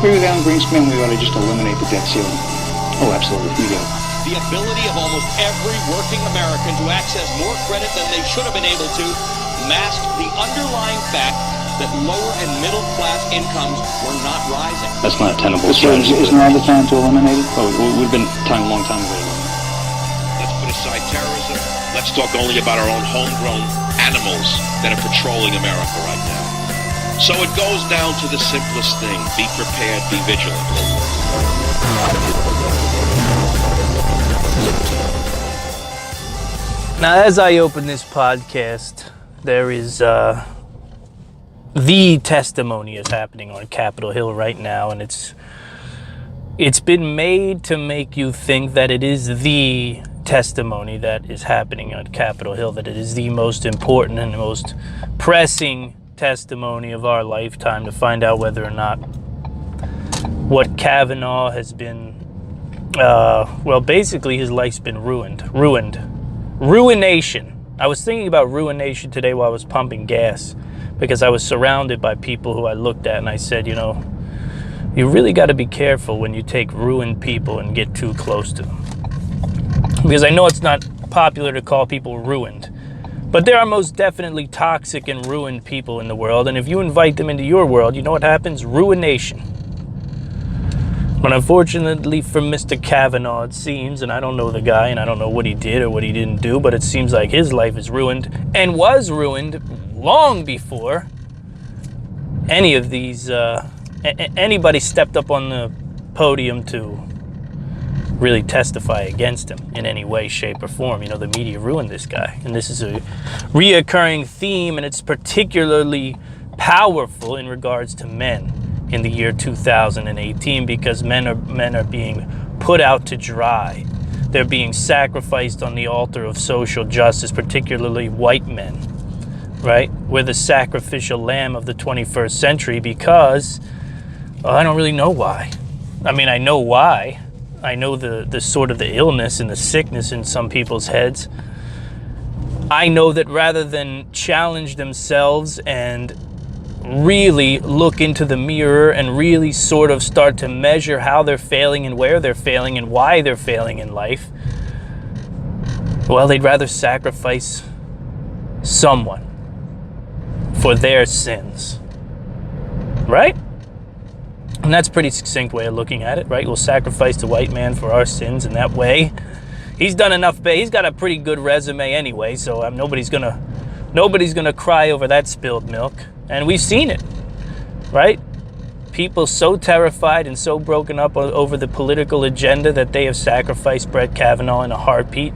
agree with Alan Greenspan. We ought to just eliminate the debt ceiling. Oh, absolutely. We do. The ability of almost every working American to access more credit than they should have been able to masked the underlying fact that lower and middle class incomes were not rising. That's not a tenable strategy. Isn't now the time to eliminate it? Oh, we've been a long time ago. Let's put aside terrorism. Let's talk only about our own homegrown animals that are patrolling America right now. So it goes down to the simplest thing. Be prepared, be vigilant. Now, as I open this podcast, there is the testimony is happening on Capitol Hill right now, and it's been made to make you think that it is the testimony that is happening on Capitol Hill, that it is the most important and the most pressing testimony of our lifetime to find out whether or not what Kavanaugh has been, basically his life's been ruined. Ruination. I was thinking about ruination today while I was pumping gas, because I was surrounded by people who I looked at and I said, you know, you really got to be careful when you take ruined people and get too close to them. Because I know it's not popular to call people ruined, but there are most definitely toxic and ruined people in the world, and if you invite them into your world, you know what happens? Ruination. But unfortunately for Mr. Kavanaugh, it seems, and I don't know the guy, and I don't know what he did or what he didn't do, but it seems like his life is ruined, and was ruined long before any of these, anybody stepped up on the podium to really testify against him in any way, shape, or form. You know, the media ruined this guy, and this is a reoccurring theme, and it's particularly powerful in regards to men in the year 2018, because men are being put out to dry. They're being sacrificed on the altar of social justice, particularly white men, right? We're the sacrificial lamb of the 21st century because, well, I don't really know why. I mean, I know why. I know the sort of the illness and the sickness in some people's heads. I know that rather than challenge themselves and really look into the mirror and really sort of start to measure how they're failing and where they're failing and why they're failing in life, well, they'd rather sacrifice someone for their sins, right? And that's a pretty succinct way of looking at it, right? We'll sacrifice the white man for our sins, and that way he's done enough. He's got a pretty good resume anyway, so nobody's gonna cry over that spilled milk. And we've seen it, right? People so terrified and so broken up over the political agenda that they have sacrificed Brett Kavanaugh in a heartbeat.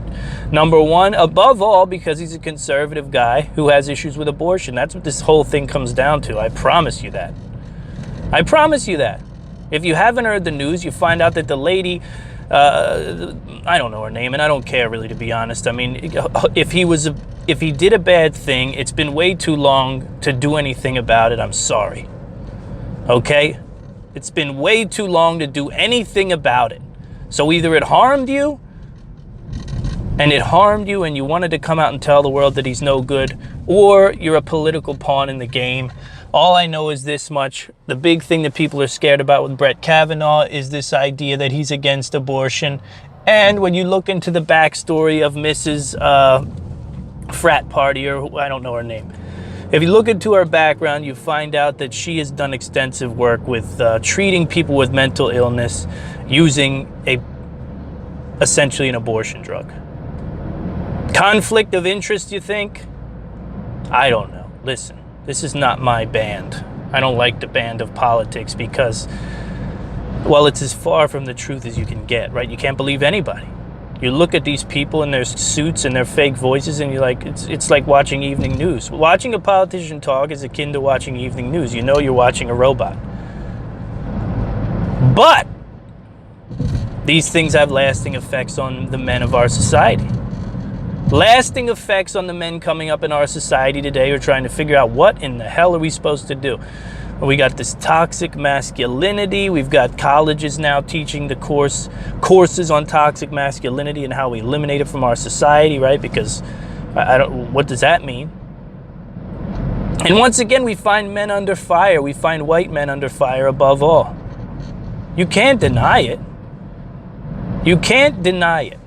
Number one, above all, because he's a conservative guy who has issues with abortion. That's what this whole thing comes down to. I promise you that. I promise you that. If you haven't heard the news, you find out that the lady, I don't know her name, and I don't care really, to be honest. I mean, if he did a bad thing, it's been way too long to do anything about it. I'm sorry. Okay? It's been way too long to do anything about it. So either it harmed you and you wanted to come out and tell the world that he's no good, or you're a political pawn in the game. All I know is this much. The big thing that people are scared about with Brett Kavanaugh is this idea that he's against abortion. And when you look into the backstory of Mrs. Frat Party, or I don't know her name, if you look into her background, you find out that she has done extensive work with treating people with mental illness using essentially an abortion drug. Conflict of interest, you think? I don't know. Listen, this is not my band. I don't like the band of politics because, well, it's as far from the truth as you can get, right? You can't believe anybody. You look at these people in their suits and their fake voices, and you're like, it's like watching evening news. Watching a politician talk is akin to watching evening news. You know you're watching a robot. But these things have lasting effects on the men of our society. Lasting effects on the men coming up in our society today who are trying to figure out what in the hell are we supposed to do. We got this toxic masculinity. We've got colleges now teaching the courses on toxic masculinity and how we eliminate it from our society, right? Because what does that mean? And once again, we find men under fire. We find white men under fire above all. You can't deny it. You can't deny it.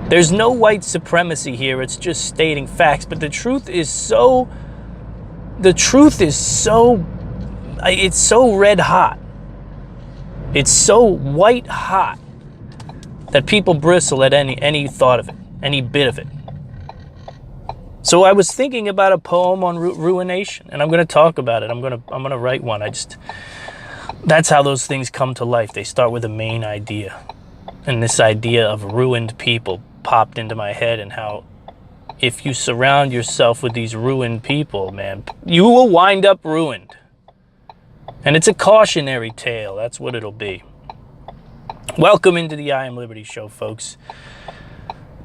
There's no white supremacy here. It's just stating facts. But the truth is so it's so red hot. It's so white hot that people bristle at any thought of it, any bit of it. So I was thinking about a poem on ruination, and I'm going to talk about it. I'm going to write one. That's how those things come to life. They start with a main idea. And this idea of ruined people popped into my head, and how if you surround yourself with these ruined people, man, you will wind up ruined. And it's a cautionary tale. That's what it'll be. Welcome into the I Am Liberty show, folks.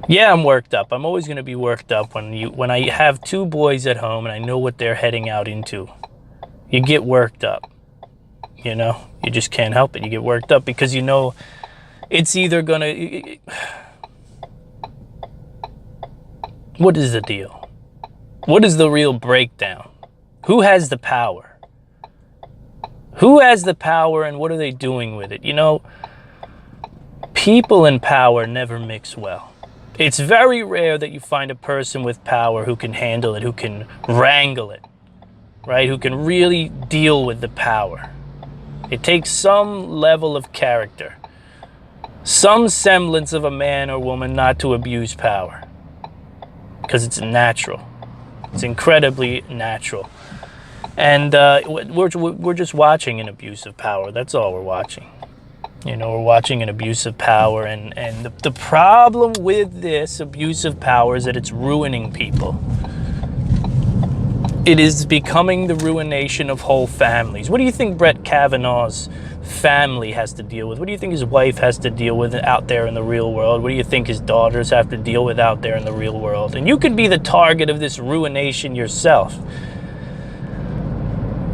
Yeah, I'm worked up. I'm always going to be worked up when I have two boys at home and I know what they're heading out into. You get worked up. You know, you just can't help it. You get worked up because you know it's either going to... What is the deal? What is the real breakdown? Who has the power? Who has the power, and what are they doing with it? You know, people in power never mix well. It's very rare that you find a person with power who can handle it, who can wrangle it, right? Who can really deal with the power. It takes some level of character, some semblance of a man or woman not to abuse power. Because it's natural. It's incredibly natural. And we're just watching an abuse of power. That's all we're watching. You know, we're watching an abuse of power. And the problem with this abuse of power is that it's ruining people. It is becoming the ruination of whole families. What do you think Brett Kavanaugh's family has to deal with? What do you think his wife has to deal with out there in the real world? What do you think his daughters have to deal with out there in the real world? And you could be the target of this ruination yourself.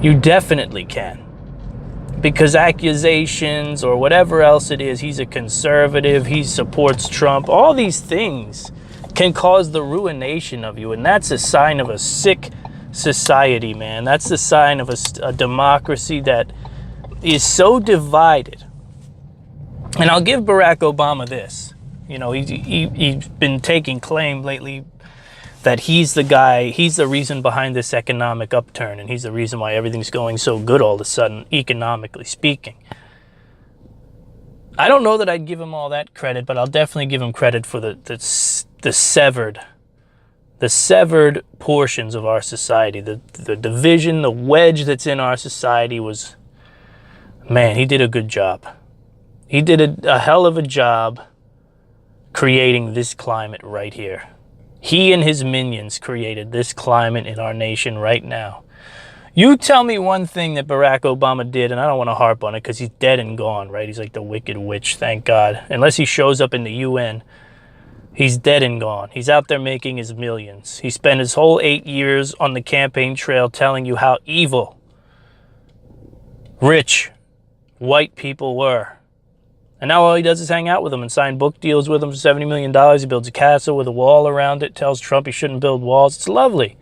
You definitely can. Because accusations or whatever else it is, he's a conservative, he supports Trump, all these things can cause the ruination of you. And that's a sign of a sick society, man. That's the sign of a democracy that is so divided. And I'll give Barack Obama this. You know, he's been taking claim lately that he's the guy, he's the reason behind this economic upturn, and he's the reason why everything's going so good all of a sudden, economically speaking. I don't know that I'd give him all that credit, but I'll definitely give him credit for the severed portions of our society. The division, the wedge that's in our society was... Man, he did a good job. He did a hell of a job creating this climate right here. He and his minions created this climate in our nation right now. You tell me one thing that Barack Obama did, and I don't want to harp on it because he's dead and gone, right? He's like the wicked witch, thank God. Unless he shows up in the UN, he's dead and gone. He's out there making his millions. He spent his whole 8 years on the campaign trail telling you how evil, rich, white people were. And now all he does is hang out with them and sign book deals with them for $70 million. He builds a castle with a wall around it, tells Trump he shouldn't build walls. It's lovely.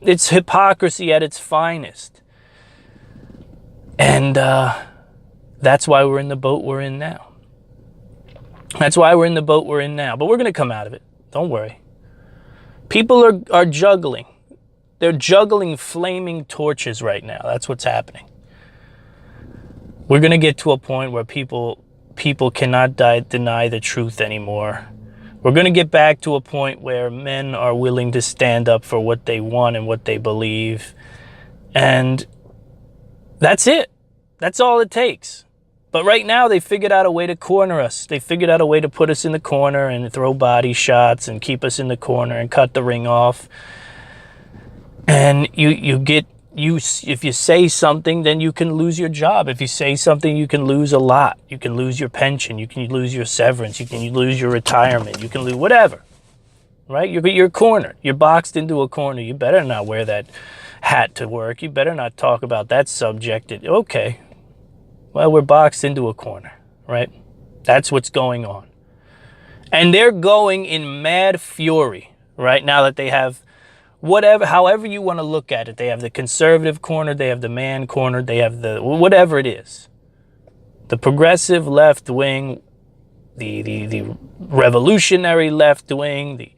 It's hypocrisy at its finest. And that's why we're in the boat we're in now. That's why we're in the boat we're in now. But we're going to come out of it. Don't worry. People are juggling. They're juggling flaming torches right now. That's what's happening. We're going to get to a point where people cannot deny the truth anymore. We're going to get back to a point where men are willing to stand up for what they want and what they believe. And that's it. That's all it takes. But right now, they figured out a way to corner us. They figured out a way to put us in the corner and throw body shots and keep us in the corner and cut the ring off. And if you say something, then you can lose your job. If you say something, you can lose a lot. You can lose your pension. You can lose your severance. You can lose your retirement. You can lose whatever, right? You're cornered. You're boxed into a corner. You better not wear that hat to work. You better not talk about that subject. Okay. Well, we're boxed into a corner, right? That's what's going on. And they're going in mad fury right now that they have however you want to look at it. They have the conservative corner, they have the man corner, they have the whatever it is. The progressive left wing, the revolutionary left wing, the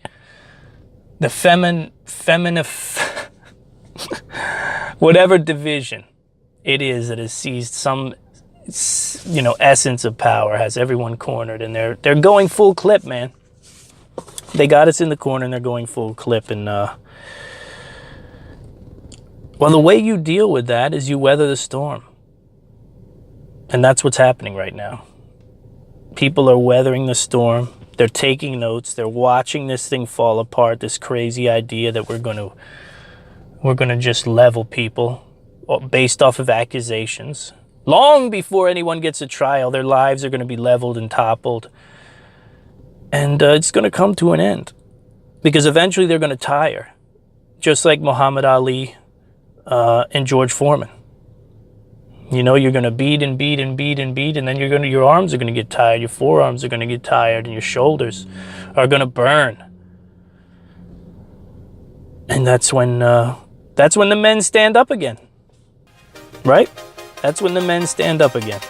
whatever division it is that has seized some, essence of power, has everyone cornered, and they're going full clip, man. They got us in the corner and they're going full clip. And well, the way you deal with that is you weather the storm. And that's what's happening right now. People are weathering the storm. They're taking notes. They're watching this thing fall apart, this crazy idea that we're going to just level people based off of accusations. Long before anyone gets a trial, their lives are going to be leveled and toppled. And it's going to come to an end. Because eventually they're going to tire. Just like Muhammad Ali and George Foreman. You're going to beat and beat and beat and beat, and then your arms are going to get tired, your forearms are going to get tired, and your shoulders are going to burn. And that's when the men stand up again. Right? That's when the men stand up again.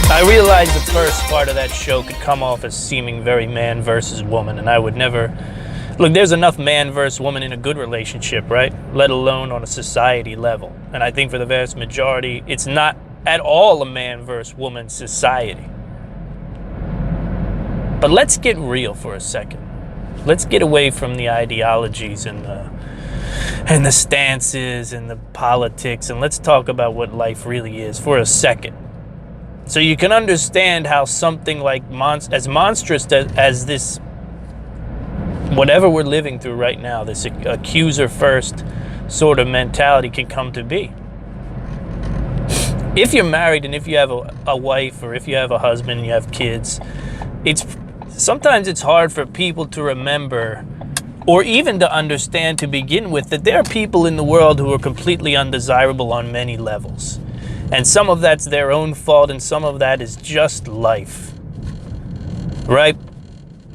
I realized the first part of that show could come off as seeming very man versus woman, and I would never... Look, there's enough man versus woman in a good relationship, right? Let alone on a society level. And I think for the vast majority, it's not at all a man versus woman society. But let's get real for a second. Let's get away from the ideologies and the stances and the politics, and let's talk about what life really is for a second. So you can understand how something like as monstrous as this, whatever we're living through right now, this accuser first sort of mentality can come to be. If you're married and if you have a wife, or if you have a husband and you have kids, sometimes it's hard for people to remember, or even to understand to begin with, that there are people in the world who are completely undesirable on many levels. And some of that's their own fault, and some of that is just life. Right?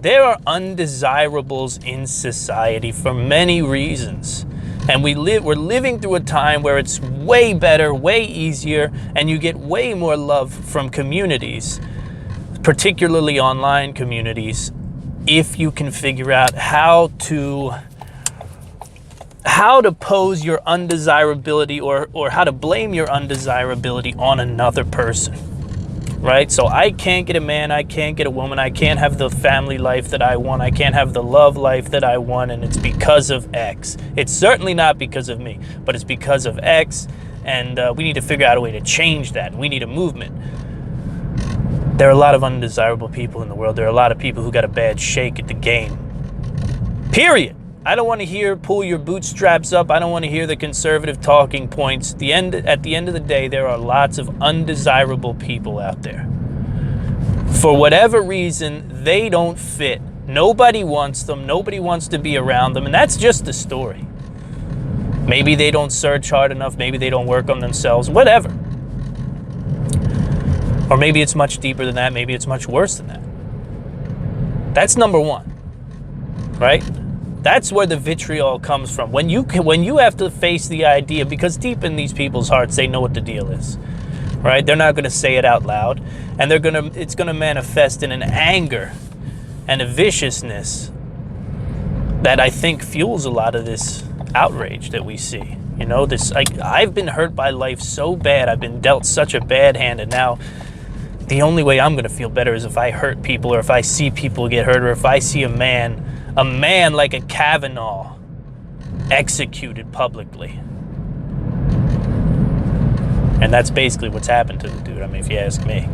There are undesirables in society for many reasons. And we're living through a time where it's way better, way easier, and you get way more love from communities, particularly online communities, if you can figure out how to pose your undesirability or how to blame your undesirability on another person, right? So I can't get a man, I can't get a woman, I can't have the family life that I want, I can't have the love life that I want, and it's because of X. It's certainly not because of me, but it's because of X, and we need to figure out a way to change that. We need a movement. There are a lot of undesirable people in the world. There are a lot of people who got a bad shake at the game. Period. I don't want to hear pull your bootstraps up. I don't want to hear the conservative talking points. At the end of the day, there are lots of undesirable people out there. For whatever reason, they don't fit. Nobody wants them. Nobody wants to be around them. And that's just the story. Maybe they don't search hard enough. Maybe they don't work on themselves. Whatever. Or maybe it's much deeper than that. Maybe it's much worse than that. That's number one. Right? That's where the vitriol comes from. When you have to face the idea, because deep in these people's hearts, they know what the deal is, right? They're not going to say it out loud, and it's going to manifest in an anger and a viciousness that I think fuels a lot of this outrage that we see. I've been hurt by life so bad. I've been dealt such a bad hand, and now the only way I'm going to feel better is if I hurt people, or if I see people get hurt, or if I see a man like a Kavanaugh executed publicly. And that's basically what's happened to the dude, I mean, if you ask me.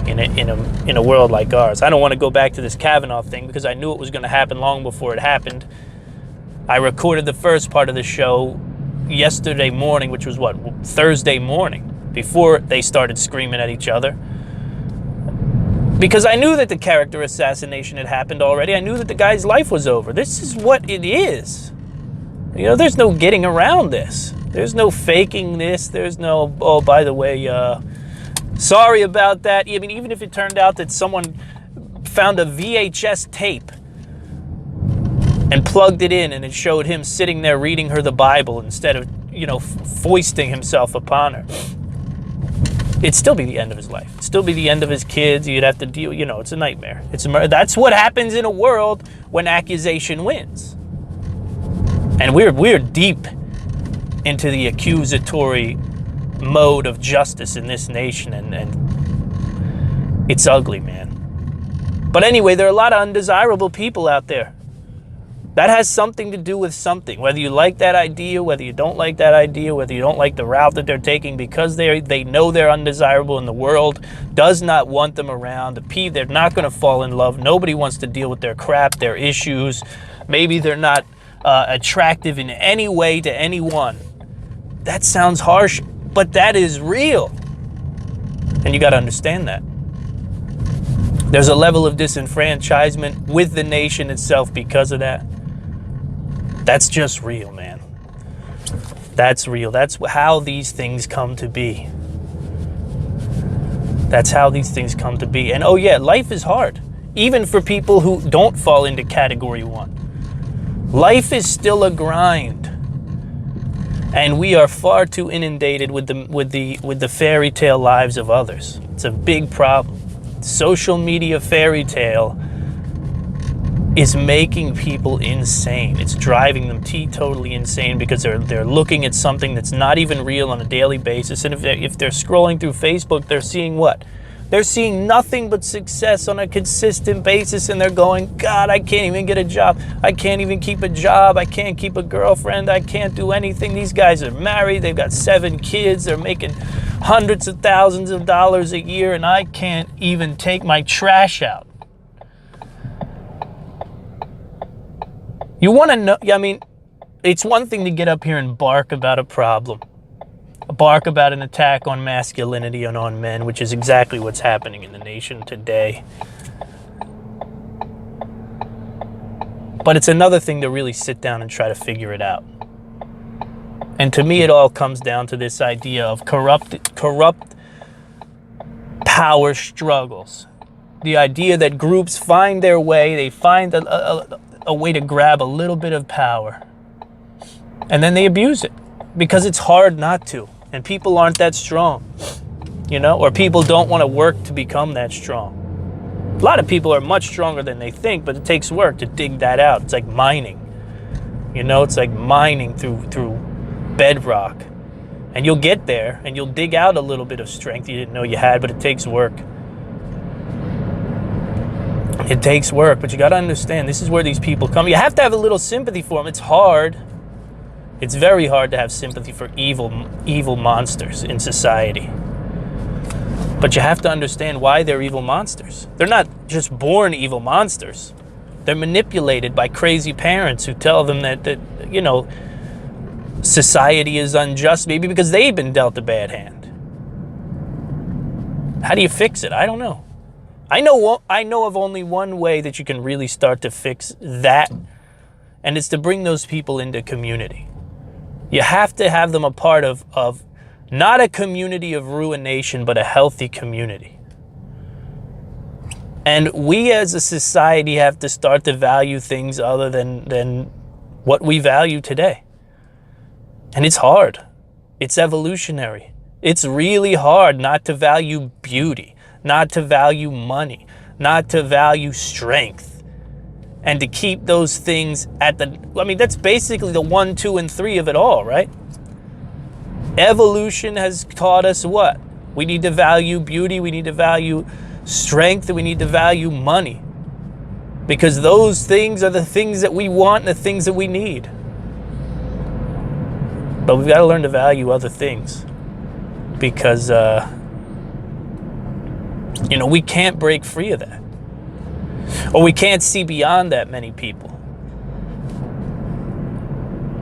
In a world like ours. I don't want to go back to this Kavanaugh thing because I knew it was going to happen long before it happened. I recorded the first part of the show yesterday morning, which was Thursday morning, before they started screaming at each other. Because I knew that the character assassination had happened already. I knew that the guy's life was over. This is what it is. There's no getting around this. There's no faking this. There's no, oh, by the way, sorry about that. I mean, even if it turned out that someone found a VHS tape and plugged it in and it showed him sitting there reading her the Bible instead of, you know, foisting himself upon her, it'd still be the end of his life. It'd still be the end of his kids. You'd have to deal, you know, it's a nightmare. That's what happens in a world when accusation wins. And we're deep into the accusatory mode of justice in this nation, and it's ugly, man. But anyway, there are a lot of undesirable people out there. That has something to do with something. Whether you like that idea, whether you don't like that idea, whether you don't like the route that they're taking because they know they're undesirable and the world does not want them around. They're not going to fall in love. Nobody wants to deal with their crap, their issues. Maybe they're not attractive in any way to anyone. That sounds harsh, but that is real. And you got to understand that. There's a level of disenfranchisement with the nation itself because of that. That's just real, man. That's real. That's how these things come to be. That's how these things come to be. And oh yeah, life is hard. Even for people who don't fall into category 1. Life is still a grind. And we are far too inundated with the fairy tale lives of others. It's a big problem. Social media fairy tale is making people insane. It's driving them teetotally insane because they're looking at something that's not even real on a daily basis. And if they're scrolling through Facebook, they're seeing what? They're seeing nothing but success on a consistent basis, and they're going, God, I can't even get a job. I can't even keep a job. I can't keep a girlfriend. I can't do anything. These guys are married. They've got 7 kids. They're making hundreds of thousands of dollars a year, and I can't even take my trash out. You want to know, I mean, it's one thing to get up here and bark about a problem. Bark about an attack on masculinity and on men, which is exactly what's happening in the nation today. But it's another thing to really sit down and try to figure it out. And to me, it all comes down to this idea of corrupt power struggles. The idea that groups find their way, they find a way to grab a little bit of power, and then they abuse it because it's hard not to. And people aren't that strong, you know, or people don't want to work to become that strong. A lot of people are much stronger than they think, but it takes work to dig that out. It's like mining, you know, it's like mining through bedrock. And you'll get there and you'll dig out a little bit of strength you didn't know you had, but it takes work. It takes work, but you got to understand, this is where these people come. You have to have a little sympathy for them. It's hard. It's very hard to have sympathy for evil monsters in society. But you have to understand why they're evil monsters. They're not just born evil monsters. They're manipulated by crazy parents who tell them that you know, society is unjust, maybe because they've been dealt a bad hand. How do you fix it? I don't know. I know of only one way that you can really start to fix that, and it's to bring those people into community. You have to have them a part of not a community of ruination, but a healthy community. And we as a society have to start to value things other than what we value today. And it's hard. It's evolutionary. It's really hard not to value beauty, not to value money, not to value strength, and to keep those things at that's basically the 1, 2, and 3 of it all, right? Evolution has taught us what? We need to value beauty, we need to value strength, and we need to value money. Because those things are the things that we want and the things that we need. But we've got to learn to value other things. Because, we can't break free of that. Or we can't see beyond that many people.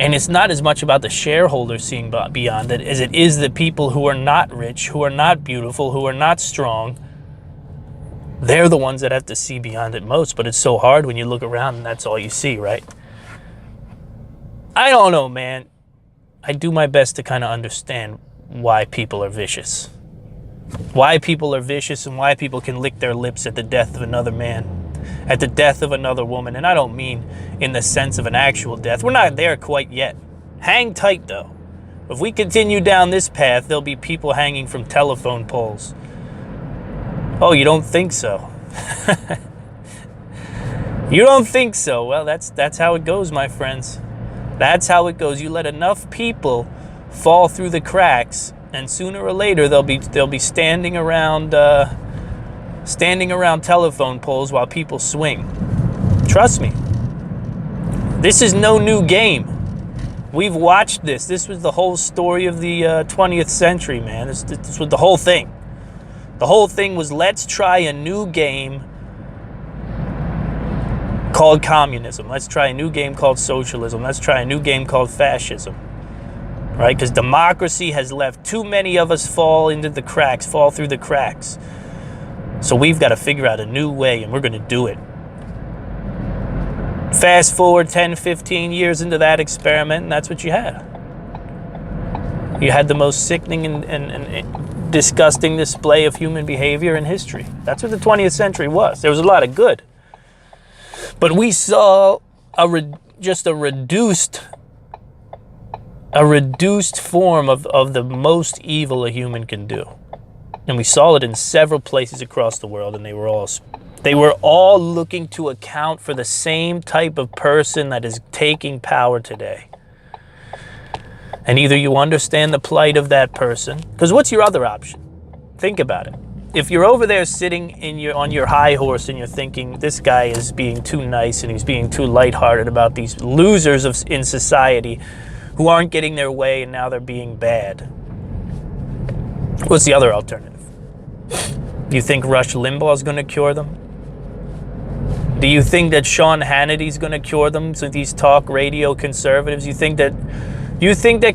And it's not as much about the shareholders seeing beyond it as it is the people who are not rich, who are not beautiful, who are not strong. They're the ones that have to see beyond it most. But it's so hard when you look around and that's all you see, right? I don't know, man. I do my best to kind of understand why people are vicious. Why people are vicious and why people can lick their lips at the death of another man, at the death of another woman. And I don't mean in the sense of an actual death. We're not there quite yet. Hang tight, though. If we continue down this path, there'll be people hanging from telephone poles. Oh, you don't think so? You don't think so? Well, that's how it goes, my friends. That's how it goes. You let enough people fall through the cracks, and sooner or later they'll be standing around telephone poles while people swing. Trust me. This is no new game. We've watched this. This was the whole story of the 20th century, man. This was the whole thing. The whole thing was, let's try a new game called communism. Let's try a new game called socialism. Let's try a new game called fascism. Right? Because democracy has left too many of us fall through the cracks. So we've got to figure out a new way, and we're going to do it. Fast forward 10, 15 years into that experiment, and that's what you had. You had the most sickening and disgusting display of human behavior in history. That's what the 20th century was. There was a lot of good. But we saw just a reduced form of the most evil a human can do. And we saw it in several places across the world, and they were all looking to account for the same type of person that is taking power today. And either you understand the plight of that person, because what's your other option? Think about it. If you're over there sitting on your high horse and you're thinking, this guy is being too nice and he's being too lighthearted about these losers in society who aren't getting their way and now they're being bad. What's the other alternative? Do you think Rush Limbaugh is going to cure them? Do you think that Sean Hannity's going to cure them? So these talk radio conservatives, you think that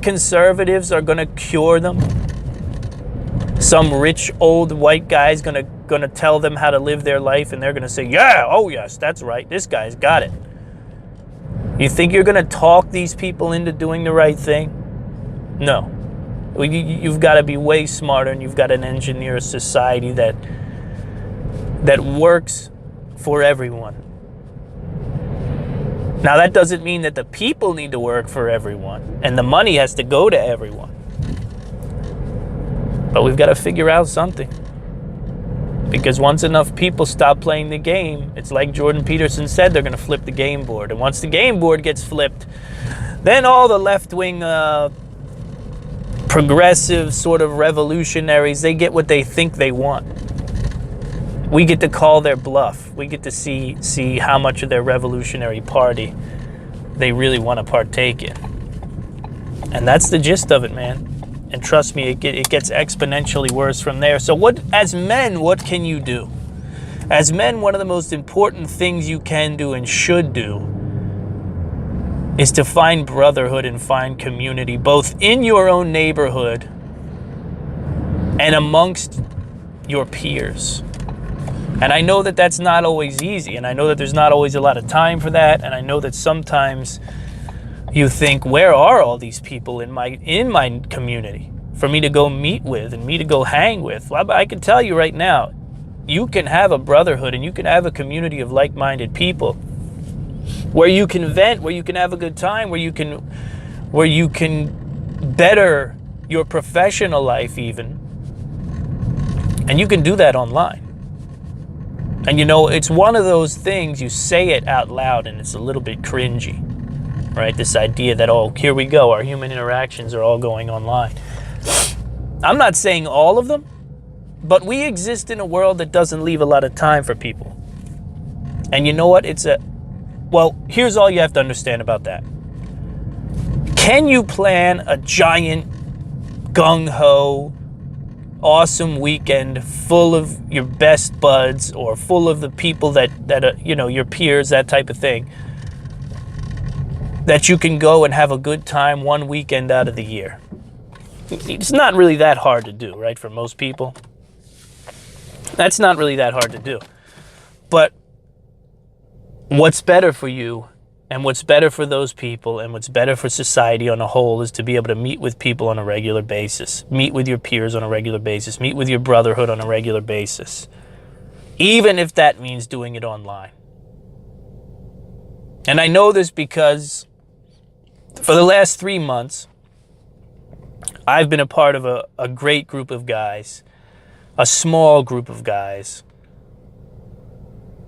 conservatives are going to cure them? Some rich old white guy's going to tell them how to live their life, and they're going to say, "Yeah, oh yes, that's right. This guy's got it." You think you're going to talk these people into doing the right thing? No. You've got to be way smarter, and you've got to engineer a society that works for everyone. Now, that doesn't mean that the people need to work for everyone, and the money has to go to everyone. But we've got to figure out something. Because once enough people stop playing the game, it's like Jordan Peterson said, they're going to flip the game board. And once the game board gets flipped, then all the left-wing progressive sort of revolutionaries, they get what they think they want. We get to call their bluff. We get to see how much of their revolutionary party they really want to partake in. And that's the gist of it, man. And trust me, it gets exponentially worse from there. So as men, what can you do? As men, one of the most important things you can do and should do is to find brotherhood and find community, both in your own neighborhood and amongst your peers. And I know that that's not always easy, and I know that there's not always a lot of time for that, and I know that sometimes you think, where are all these people in my community for me to go meet with and me to go hang with? Well, I can tell you right now, you can have a brotherhood and you can have a community of like-minded people where you can vent, where you can have a good time, where you can better your professional life even. And you can do that online. And you know, it's one of those things, you say it out loud and it's a little bit cringy, right? This idea that, oh, here we go, our human interactions are all going online. I'm not saying all of them, but we exist in a world that doesn't leave a lot of time for people. And you know what? Well, here's all you have to understand about that. Can you plan a giant, gung-ho, awesome weekend full of your best buds or full of the people that your peers, that type of thing, that you can go and have a good time one weekend out of the year? It's not really that hard to do, right? For most people, that's not really that hard to do. But what's better for you And what's better for those people and what's better for society on a whole is to be able to meet with people on a regular basis. Meet with your peers on a regular basis. Meet with your brotherhood on a regular basis. Even if that means doing it online. And I know this because for the last 3 months, I've been a part of a great group of guys, a small group of guys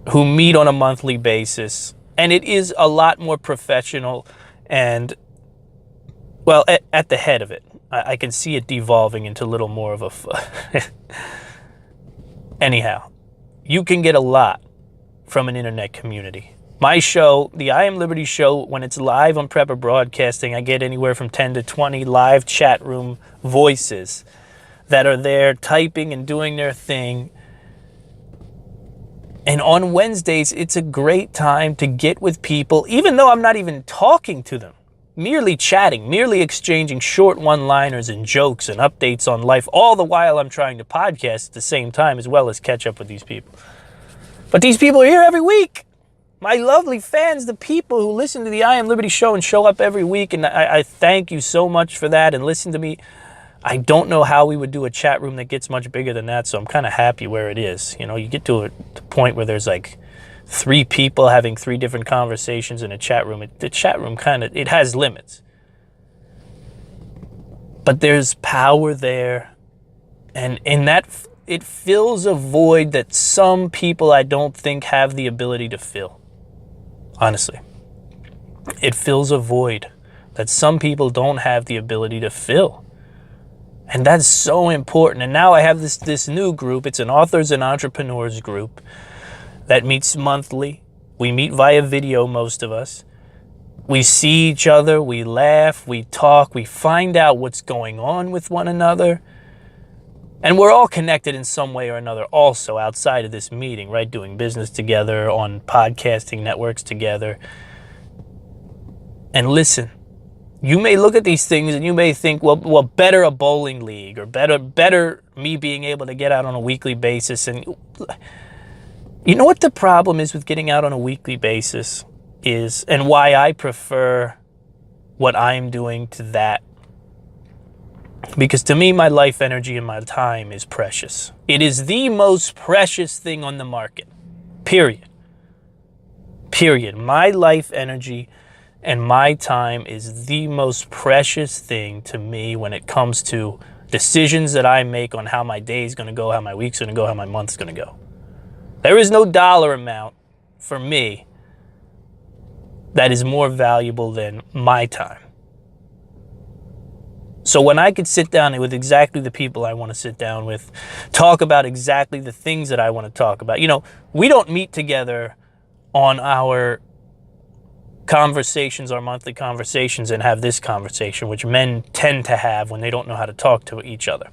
who meet on a monthly basis. And it is a lot more professional and, well, at the head of it. I can see it devolving into a little more of a... Anyhow, you can get a lot from an internet community. My show, the I Am Liberty show, when it's live on Prepper Broadcasting, I get anywhere from 10 to 20 live chat room voices that are there typing and doing their thing. And on Wednesdays, it's a great time to get with people, even though I'm not even talking to them. Merely chatting, merely exchanging short one-liners and jokes and updates on life, all the while I'm trying to podcast at the same time as well as catch up with these people. But these people are here every week. My lovely fans, the people who listen to the I Am Liberty show and show up every week, and I thank you so much for that and listen to me. I don't know how we would do a chat room that gets much bigger than that, so I'm kind of happy where it is. You know, you get to a point where there's like 3 people having 3 different conversations in a chat room. The chat room it has limits. But there's power there. And in that, it fills a void that some people I don't think have the ability to fill. Honestly. It fills a void that some people don't have the ability to fill. And that's so important. And now I have this new group. It's an authors and entrepreneurs group that meets monthly. We meet via video, most of us. We see each other, we laugh, we talk, we find out what's going on with one another. And we're all connected in some way or another also outside of this meeting, right? Doing business together, on podcasting networks together. And listen, you may look at these things and you may think, well, better a bowling league, or better me being able to get out on a weekly basis. And you know what the problem is with getting out on a weekly basis is, and why I prefer what I'm doing to that? Because to me, my life energy and my time is precious. It is the most precious thing on the market. Period. Period. My life energy and my time is the most precious thing to me when it comes to decisions that I make on how my day is going to go, how my week's going to go, how my month's going to go. There is no dollar amount for me that is more valuable than my time. So when I could sit down with exactly the people I want to sit down with, talk about exactly the things that I want to talk about. You know, we don't meet together on our conversations, our monthly conversations, and have this conversation, which men tend to have when they don't know how to talk to each other.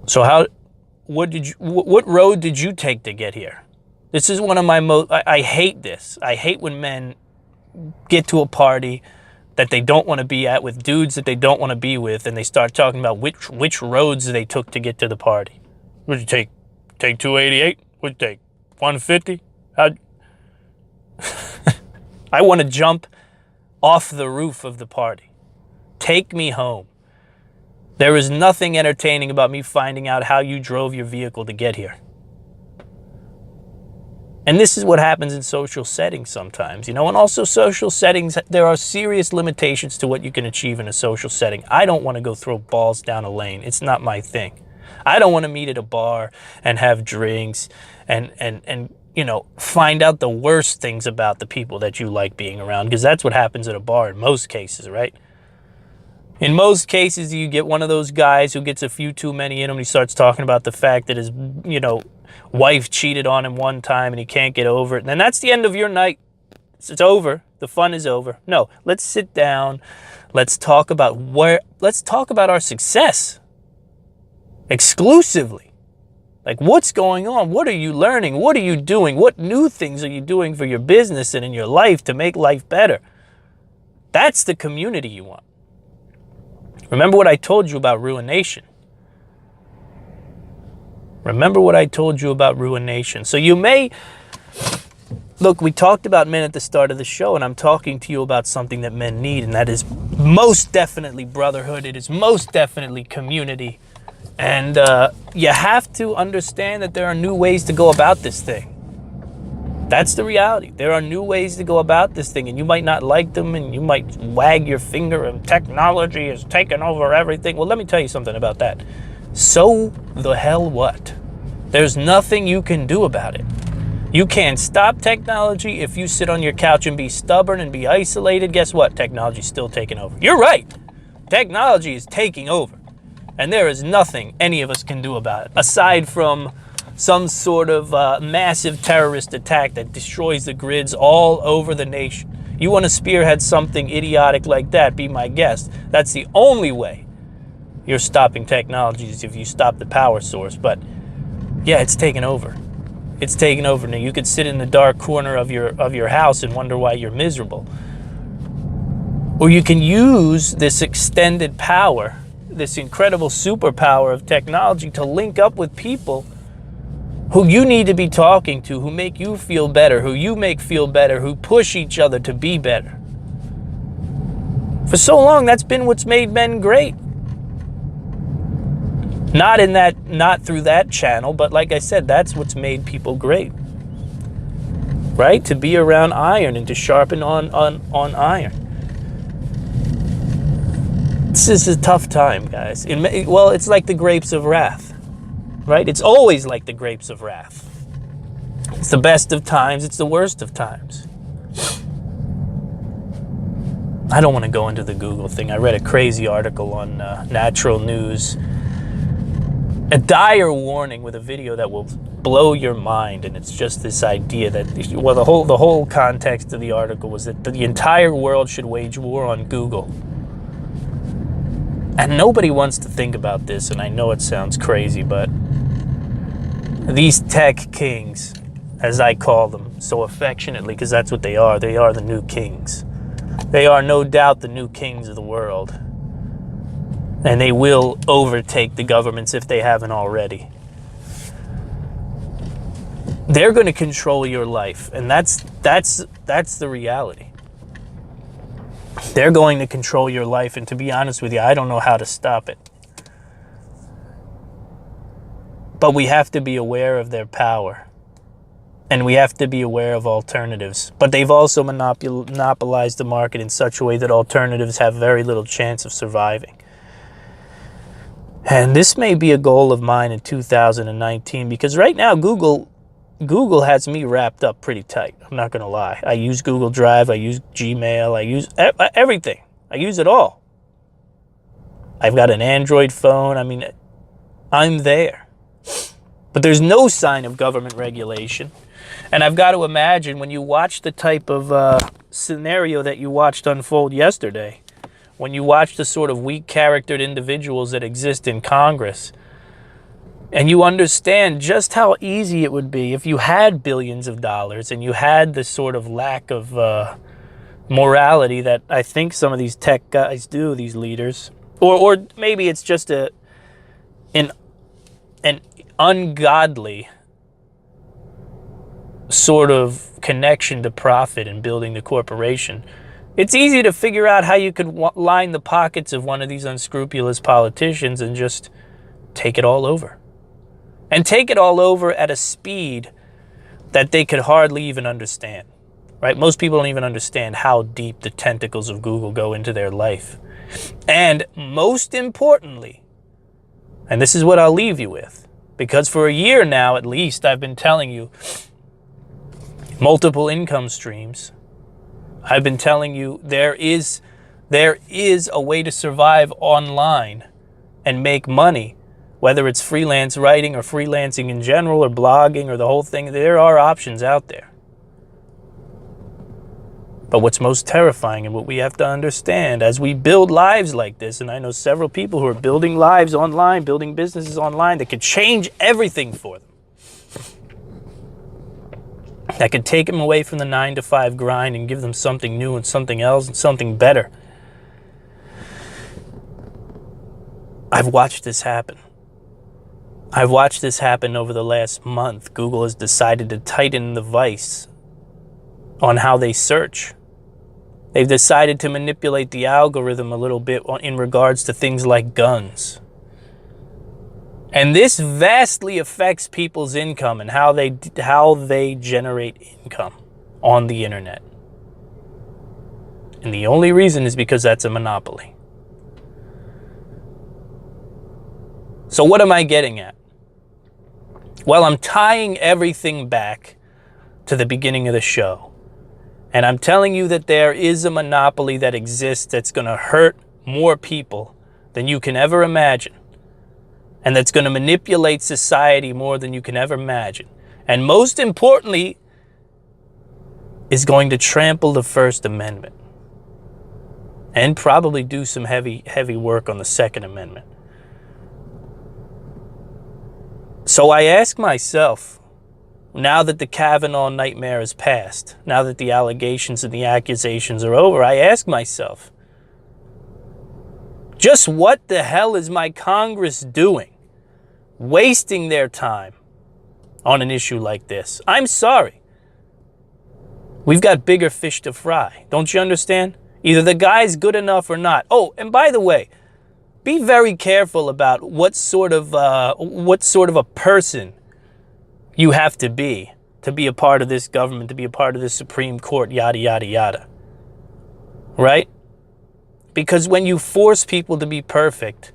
So what road did you take to get here? This is one of my I hate this. I hate when men get to a party that they don't want to be at with dudes that they don't want to be with, and they start talking about which roads they took to get to the party. Would you take 288? Would you take 150? I want to jump off the roof of the party. Take me home. There is nothing entertaining about me finding out how you drove your vehicle to get here. And this is what happens in social settings sometimes, you know, and also social settings, there are serious limitations to what you can achieve in a social setting. I don't want to go throw balls down a lane. It's not my thing. I don't want to meet at a bar and have drinks and you know, find out the worst things about the people that you like being around, because that's what happens at a bar in most cases, right? In most cases, you get one of those guys who gets a few too many in him. He starts talking about the fact that his, you know, wife cheated on him one time and he can't get over it. And then that's the end of your night. It's over. The fun is over. No, let's sit down. Let's talk about our success exclusively. Like, what's going on? What are you learning? What are you doing? What new things are you doing for your business and in your life to make life better? That's the community you want. Remember what I told you about ruination. Remember what I told you about ruination. So you may Look, we talked about men at the start of the show, and I'm talking to you about something that men need, and that is most definitely brotherhood. It is most definitely community. And you have to understand that there are new ways to go about this thing. That's the reality. There are new ways to go about this thing, and you might not like them, and you might wag your finger, and technology is taking over everything. Well, let me tell you something about that. So the hell what? There's nothing you can do about it. You can't stop technology. If you sit on your couch and be stubborn and be isolated, guess what? Technology's still taking over. You're right. Technology is taking over. And there is nothing any of us can do about it, aside from some sort of massive terrorist attack that destroys the grids all over the nation. You want to spearhead something idiotic like that, be my guest. That's the only way you're stopping technology, is if you stop the power source. But yeah, it's taken over. It's taken over. Now, you could sit in the dark corner of your house and wonder why you're miserable. Or you can use this extended power, this incredible superpower of technology, to link up with people who you need to be talking to, who make you feel better, who you make feel better, who push each other to be better. For so long, that's been what's made men great. Not through that channel, but like I said, that's what's made people great. Right? To be around iron and to sharpen on iron. This is a tough time, guys. Well, it's like the grapes of wrath. Right? It's always like the grapes of wrath. It's the best of times, it's the worst of times. I don't want to go into the Google thing. I read a crazy article on Natural News. A dire warning with a video that will blow your mind, and it's just this idea that, well, the whole context of the article was that the entire world should wage war on Google. And nobody wants to think about this, and I know it sounds crazy, but these tech kings, as I call them so affectionately, because that's what they are the new kings. They are no doubt the new kings of the world. And they will overtake the governments if they haven't already. They're going to control your life, and that's the reality. They're going to control your life, and to be honest with you, I don't know how to stop it. But we have to be aware of their power, and we have to be aware of alternatives. But they've also monopolized the market in such a way that alternatives have very little chance of surviving. And this may be a goal of mine in 2019, because right now Google has me wrapped up pretty tight. I'm not going to lie. I use Google Drive, I use Gmail, I use everything. I use it all. I've got an Android phone. I mean, I'm there. But there's no sign of government regulation. And I've got to imagine, when you watch the type of scenario that you watched unfold yesterday, when you watch the sort of weak-charactered individuals that exist in Congress, and you understand just how easy it would be if you had billions of dollars and you had this sort of lack of morality that I think some of these tech guys do, these leaders, or maybe it's just an ungodly sort of connection to profit and building the corporation. It's easy to figure out how you could line the pockets of one of these unscrupulous politicians and just take it all over. And take it all over at a speed that they could hardly even understand. Right? Most people don't even understand how deep the tentacles of Google go into their life. And most importantly, and this is what I'll leave you with, because for a year now at least I've been telling you, multiple income streams. I've been telling you there is a way to survive online and make money, whether it's freelance writing or freelancing in general or blogging or the whole thing. There are options out there. But what's most terrifying, and what we have to understand as we build lives like this, and I know several people who are building lives online, building businesses online that could change everything for them. That could take them away from the 9-to-5 grind and give them something new and something else and something better. I've watched this happen. I've watched this happen over the last month. Google has decided to tighten the vice on how they search. They've decided to manipulate the algorithm a little bit in regards to things like guns. And this vastly affects people's income and how they generate income on the internet. And the only reason is because that's a monopoly. So what am I getting at? Well, I'm tying everything back to the beginning of the show. And I'm telling you that there is a monopoly that exists that's going to hurt more people than you can ever imagine. And that's going to manipulate society more than you can ever imagine. And most importantly, is going to trample the First Amendment. And probably do some heavy work on the Second Amendment. So I ask myself, now that the Kavanaugh nightmare is past, now that the allegations and the accusations are over, I ask myself, just what the hell is my Congress doing? Wasting their time on an issue like this. I'm sorry. We've got bigger fish to fry. Don't you understand? Either the guy's good enough or not. Oh, and by the way, be very careful about what sort of a person you have to be a part of this government, to be a part of this Supreme Court, yada, yada, yada. Right? Because when you force people to be perfect,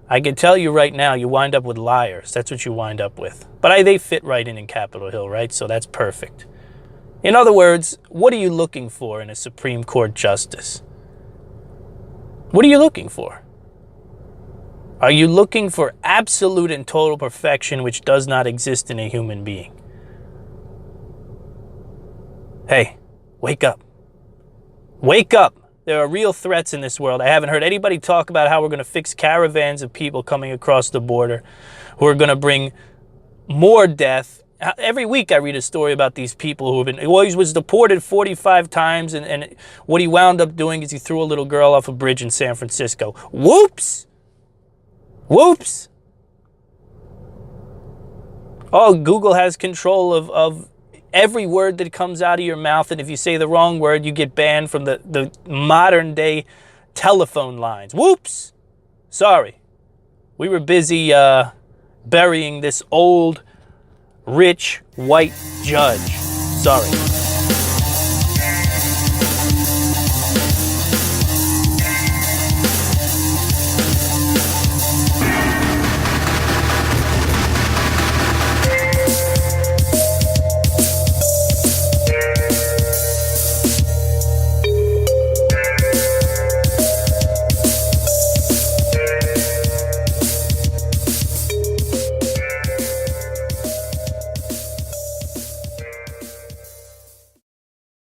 I can tell you right now, you wind up with liars. That's what you wind up with. But they fit right in Capitol Hill, right? So that's perfect. In other words, what are you looking for in a Supreme Court justice? What are you looking for? Are you looking for absolute and total perfection, which does not exist in a human being? Hey, wake up. Wake up. There are real threats in this world. I haven't heard anybody talk about how we're going to fix caravans of people coming across the border who are going to bring more death. Every week I read a story about these people who have been, well, he was deported 45 times, and what he wound up doing is he threw a little girl off a bridge in San Francisco. Whoops! Whoops! Oh, Google has control of every word that comes out of your mouth, and if you say the wrong word, you get banned from the modern day telephone lines. Whoops! Sorry. We were busy burying this old, rich, white judge. Sorry.